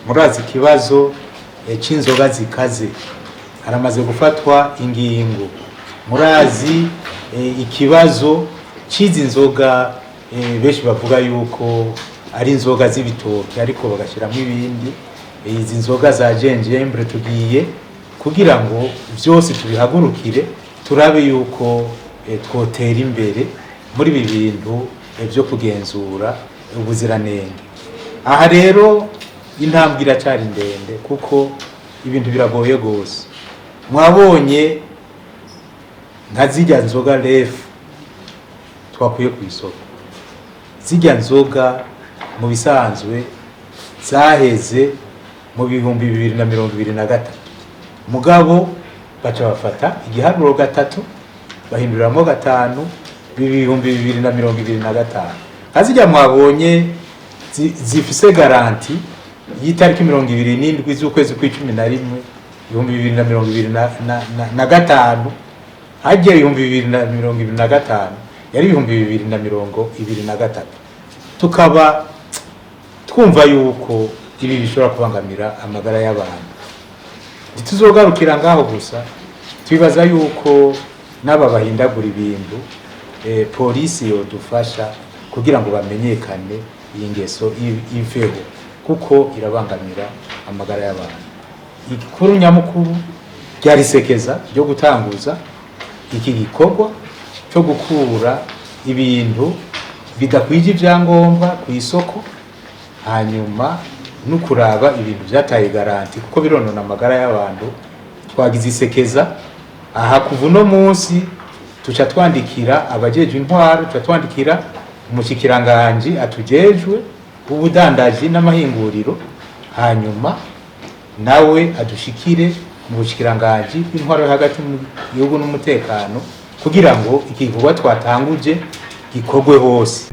Murazi ikibazo c'inzoga zikaze haramaze gufatwa ingingo. Murazi ikibazo cizi nzoga benshi bavuga yuko ari inzoga z'ibitoke ariko bagashiramo ibindi. Izi nzoga za gingembre tugiye kugira ngo byose tubihagurukire turabe yuko twotera imbere muri ibi bintu byo kugenzura ubuziranenge. Aha rero intambwe iracari ndende kuko ibintu biragoye gose. Mwabonye nka zijya nzoga refu twakuye ku isoko, zijya nzoga mu bisanzwe zaheze mu 2023 mugabo baca bafata igiharuro gatatu bahinduramo gatanu 2025. Hazijya mwabonye zifise garanti yitariki 27 z'ukwezi kwa11 2025 hagiye 2025 yari 2023. Tukaba twumva yuko ibi bishobora kubangamira amagara y'abantu. Tuzogarukira ngaho gusa twibaza yuko naba bahindagura ibintu polisi yodufasha kugira ngo bamenyekane iyi ngeso iveho kuko irabangamira amagara y'abantu. Igikuru nyamukuru ryarisekeza ryo gutanguza iki gikorwa cyo gukura ibintu bidakwije ibyangombwa ku isoko, hanyuma no kuraba ibintu zataye garanti kuko bironona amagara y'abantu. Twagize isekeza aha kuva no munsi tuca twandikira abajeje intwaro, tuca twandikira umushikiranganje atujejwe ubudandaji n'amahinguriro, hanyuma nawe adushikire mu bushikiranganje intwaro hagati mu gihugu n'umutekano kugira ngo iki gikorwa twatanguje gikorwe hose.